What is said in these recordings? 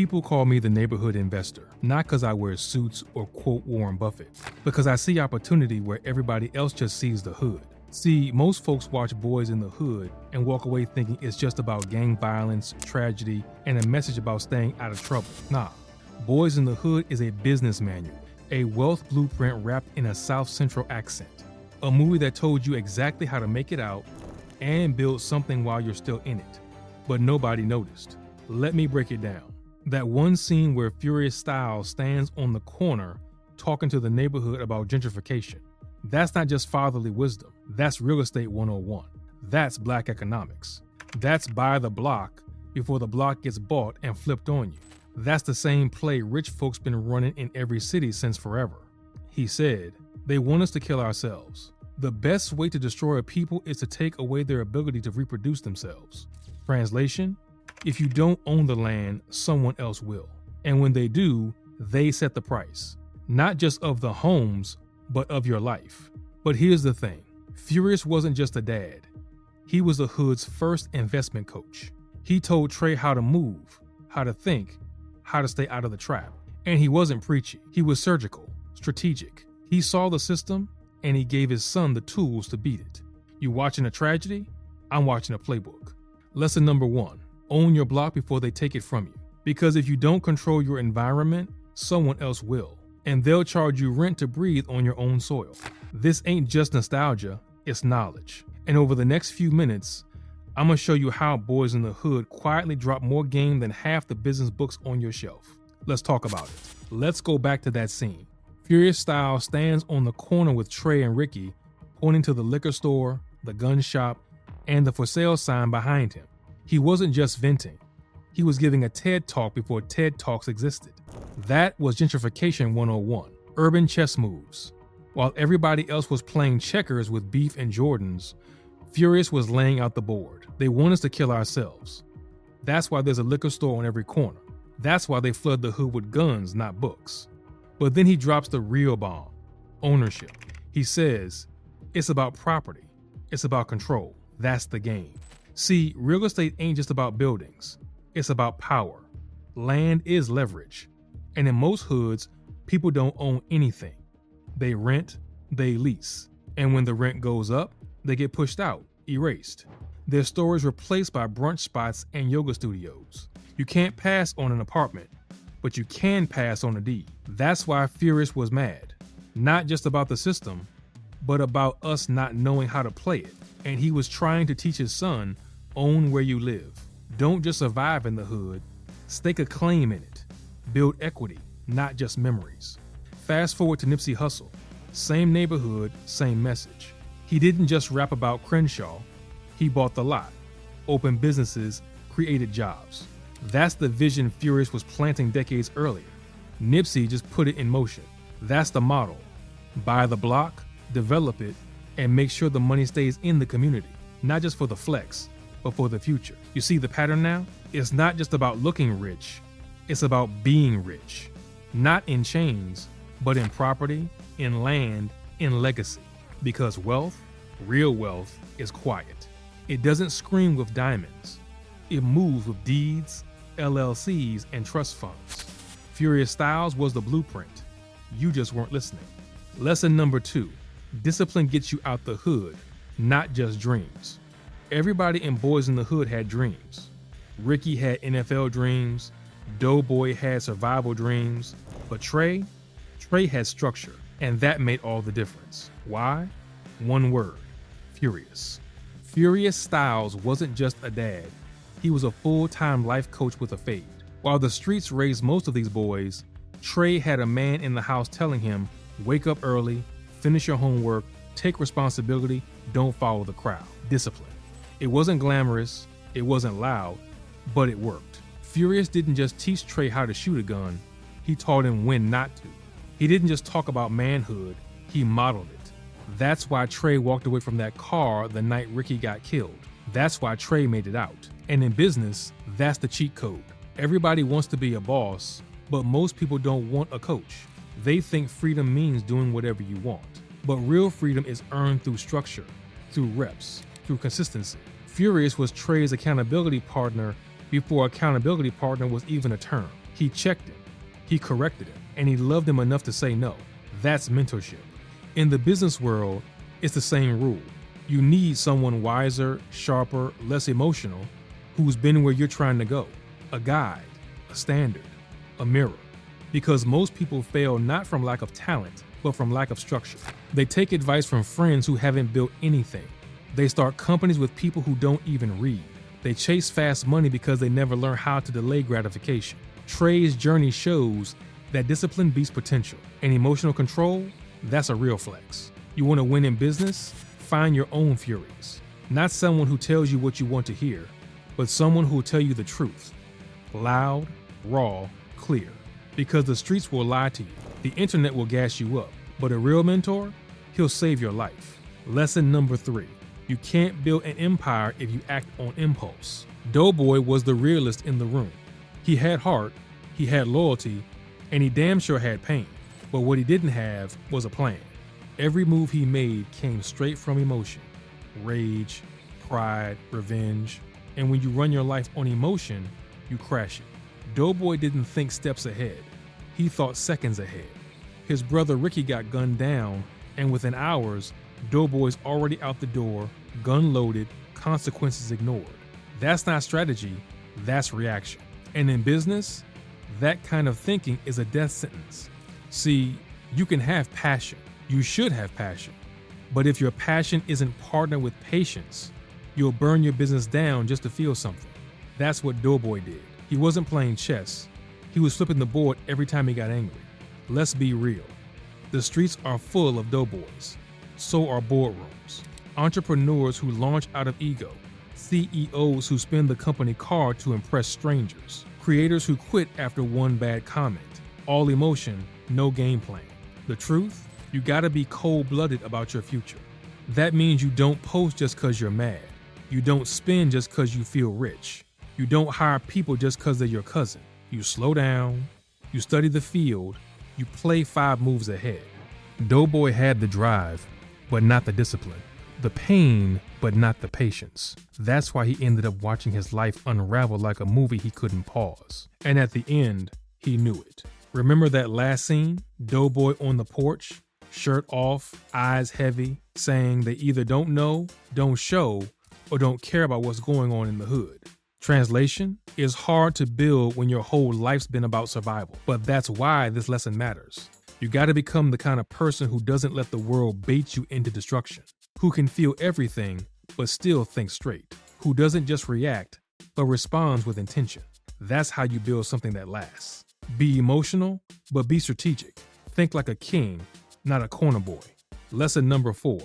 People call me the neighborhood investor, not because I wear suits or quote Warren Buffett, because I see opportunity where everybody else just sees the hood. See, most folks watch Boyz in the Hood and walk away thinking it's just about gang violence, tragedy, and a message about staying out of trouble. Nah, Boyz in the Hood is a business manual, a wealth blueprint wrapped in a South Central accent. A movie that told you exactly how to make it out and build something while you're still in it. But nobody noticed. Let me break it down. That one scene where Furious Styles stands on the corner talking to the neighborhood about gentrification. That's not just fatherly wisdom. That's real estate 101. That's black economics. That's buy the block before the block gets bought and flipped on you. That's the same play rich folks been running in every city since forever. He said, they want us to kill ourselves. The best way to destroy a people is to take away their ability to reproduce themselves. Translation, if you don't own the land, someone else will. And when they do, they set the price. Not just of the homes, but of your life. But here's the thing. Furious wasn't just a dad. He was the hood's first investment coach. He told Trey how to move, how to think, how to stay out of the trap. And he wasn't preachy. He was surgical, strategic. He saw the system and he gave his son the tools to beat it. You watching a tragedy? I'm watching a playbook. Lesson number 1, own your block before they take it from you. Because if you don't control your environment, someone else will. And they'll charge you rent to breathe on your own soil. This ain't just nostalgia, it's knowledge. And over the next few minutes, I'm gonna show you how Boyz in the Hood quietly drop more game than half the business books on your shelf. Let's talk about it. Let's go back to that scene. Furious Styles stands on the corner with Trey and Ricky, pointing to the liquor store, the gun shop, and the for sale sign behind him. He wasn't just venting. He was giving a TED Talk before TED Talks existed. That was gentrification 101, urban chess moves. While everybody else was playing checkers with beef and Jordans, Furious was laying out the board. They want us to kill ourselves. That's why there's a liquor store on every corner. That's why they flood the hood with guns, not books. But then he drops the real bomb, ownership. He says, it's about property. It's about control. That's the game. See, real estate ain't just about buildings. It's about power. Land is leverage. And in most hoods, people don't own anything. They rent, they lease. And when the rent goes up, they get pushed out, erased. Their stores replaced by brunch spots and yoga studios. You can't pass on an apartment, but you can pass on a deed. That's why Furious was mad. Not just about the system, but about us not knowing how to play it. And he was trying to teach his son, own where you live. Don't just survive in the hood, stake a claim in it. Build equity, not just memories. Fast forward to Nipsey Hussle. Same neighborhood, same message. He didn't just rap about Crenshaw, he bought the lot, opened businesses, created jobs. That's the vision Furious was planting decades earlier. Nipsey just put it in motion. That's the model. Buy the block, develop it, and make sure the money stays in the community, not just for the flex, but for the future. You see the pattern now? It's not just about looking rich, it's about being rich. Not in chains, but in property, in land, in legacy. Because wealth, real wealth, is quiet. It doesn't scream with diamonds. It moves with deeds, LLCs, and trust funds. Furious Styles was the blueprint. You just weren't listening. Lesson number 2, discipline gets you out the hood, not just dreams. Everybody in Boyz in the Hood had dreams. Ricky had NFL dreams, Doughboy had survival dreams, but Trey had structure, and that made all the difference. Why? One word, Furious. Furious Styles wasn't just a dad, he was a full-time life coach with a fade. While the streets raised most of these boys, Trey had a man in the house telling him, wake up early, finish your homework, take responsibility, don't follow the crowd. Discipline. It wasn't glamorous, it wasn't loud, but it worked. Furious didn't just teach Trey how to shoot a gun, he taught him when not to. He didn't just talk about manhood, he modeled it. That's why Trey walked away from that car the night Ricky got killed. That's why Trey made it out. And in business, that's the cheat code. Everybody wants to be a boss, but most people don't want a coach. They think freedom means doing whatever you want. But real freedom is earned through structure, through reps, through consistency. Furious was Trey's accountability partner before accountability partner was even a term. He checked him, he corrected him, and he loved him enough to say no. That's mentorship. In the business world, it's the same rule. You need someone wiser, sharper, less emotional, who's been where you're trying to go. A guide, a standard, a mirror. Because most people fail not from lack of talent, but from lack of structure. They take advice from friends who haven't built anything. They start companies with people who don't even read. They chase fast money because they never learn how to delay gratification. Trey's journey shows that discipline beats potential, and emotional control, that's a real flex. You want to win in business? Find your own Furies. Not someone who tells you what you want to hear, but someone who will tell you the truth. Loud, raw, clear. Because the streets will lie to you. The internet will gas you up. But a real mentor, he'll save your life. Lesson number 3. You can't build an empire if you act on impulse. Doughboy was the realist in the room. He had heart, he had loyalty, and he damn sure had pain. But what he didn't have was a plan. Every move he made came straight from emotion. Rage, pride, revenge. And when you run your life on emotion, you crash it. Doughboy didn't think steps ahead. He thought seconds ahead. His brother Ricky got gunned down, and within hours, Doughboy's already out the door, gun loaded, consequences ignored. That's not strategy, that's reaction. And in business, that kind of thinking is a death sentence. See, you can have passion. You should have passion. But if your passion isn't partnered with patience, you'll burn your business down just to feel something. That's what Doughboy did. He wasn't playing chess. He was flipping the board every time he got angry. Let's be real. The streets are full of doughboys. So are boardrooms. Entrepreneurs who launch out of ego. CEOs who spend the company card to impress strangers. Creators who quit after one bad comment. All emotion, no game plan. The truth? You gotta be cold-blooded about your future. That means you don't post just cause you're mad. You don't spend just cause you feel rich. You don't hire people just cause they're your cousin. You slow down, you study the field, you play 5 moves ahead. Doughboy had the drive, but not the discipline. The pain, but not the patience. That's why he ended up watching his life unravel like a movie he couldn't pause. And at the end, he knew it. Remember that last scene? Doughboy on the porch, shirt off, eyes heavy, saying they either don't know, don't show, or don't care about what's going on in the hood. Translation: it's hard to build when your whole life's been about survival. But that's why this lesson matters. You gotta become the kind of person who doesn't let the world bait you into destruction. Who can feel everything, but still think straight. Who doesn't just react, but responds with intention. That's how you build something that lasts. Be emotional, but be strategic. Think like a king, not a corner boy. Lesson number 4.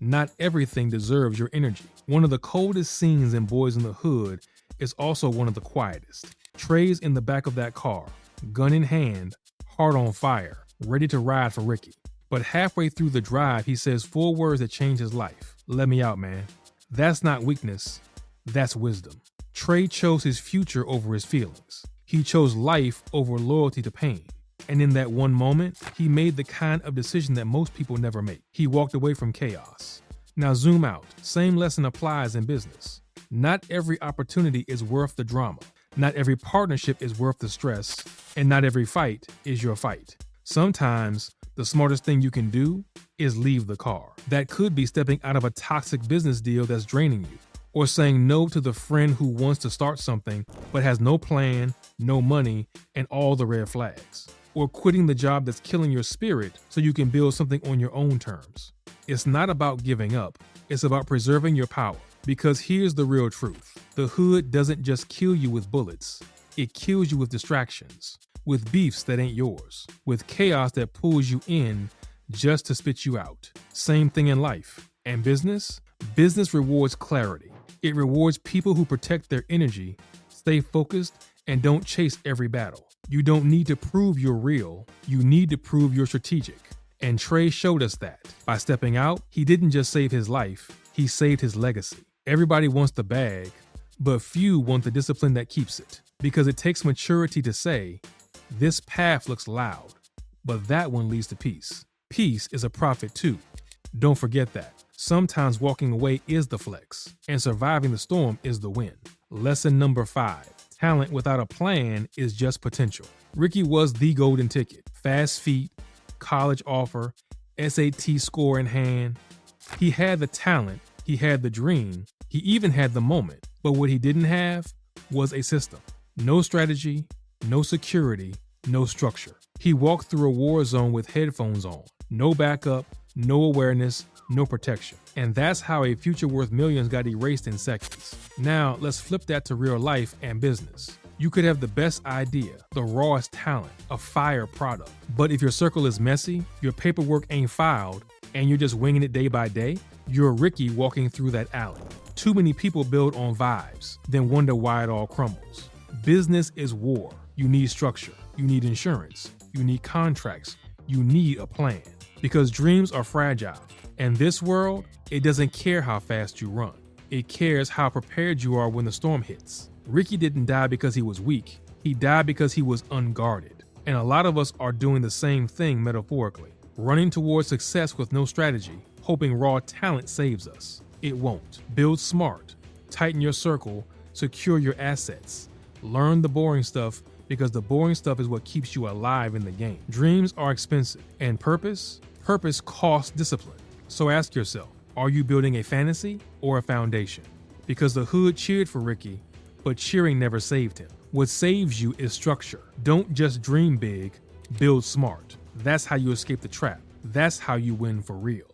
Not everything deserves your energy. One of the coldest scenes in Boyz n the Hood is also one of the quietest. Trey's in the back of that car, gun in hand, heart on fire, ready to ride for Ricky. But halfway through the drive, he says 4 words that change his life. Let me out, man. That's not weakness, that's wisdom. Trey chose his future over his feelings. He chose life over loyalty to pain. And in that one moment, he made the kind of decision that most people never make. He walked away from chaos. Now zoom out. Same lesson applies in business. Not every opportunity is worth the drama. Not every partnership is worth the stress. And not every fight is your fight. Sometimes the smartest thing you can do is leave the car. That could be stepping out of a toxic business deal that's draining you, or saying no to the friend who wants to start something but has no plan, no money, and all the red flags, or quitting the job that's killing your spirit so you can build something on your own terms. It's not about giving up, it's about preserving your power. Because here's the real truth. The hood doesn't just kill you with bullets, it kills you with distractions, with beefs that ain't yours, with chaos that pulls you in just to spit you out. Same thing in life. And business? Business rewards clarity. It rewards people who protect their energy, stay focused, and don't chase every battle. You don't need to prove you're real, you need to prove you're strategic. And Trey showed us that. By stepping out, he didn't just save his life, he saved his legacy. Everybody wants the bag, but few want the discipline that keeps it. Because it takes maturity to say, this path looks loud, but that one leads to peace. Peace is a profit too. Don't forget that. Sometimes walking away is the flex, and surviving the storm is the win. Lesson number 5. Talent without a plan is just potential. Ricky was the golden ticket. Fast feet, college offer, SAT score in hand. He had the talent, he had the dream, he even had the moment. But what he didn't have was a system. No strategy, no security, no structure. He walked through a war zone with headphones on. No backup, no awareness, no protection. And that's how a future worth millions got erased in seconds. Now, let's flip that to real life and business. You could have the best idea, the rawest talent, a fire product. But if your circle is messy, your paperwork ain't filed, and you're just winging it day by day, you're Ricky walking through that alley. Too many people build on vibes, then wonder why it all crumbles. Business is war. You need structure. You need insurance. You need contracts. You need a plan. Because dreams are fragile. And this world, it doesn't care how fast you run. It cares how prepared you are when the storm hits. Ricky didn't die because he was weak. He died because he was unguarded. And a lot of us are doing the same thing metaphorically. Running towards success with no strategy, hoping raw talent saves us. It won't. Build smart. Tighten your circle. Secure your assets. Learn the boring stuff, because the boring stuff is what keeps you alive in the game. Dreams are expensive. And purpose? Purpose costs discipline. So ask yourself, are you building a fantasy or a foundation? Because the hood cheered for Ricky, but cheering never saved him. What saves you is structure. Don't just dream big, build smart. That's how you escape the trap. That's how you win for real.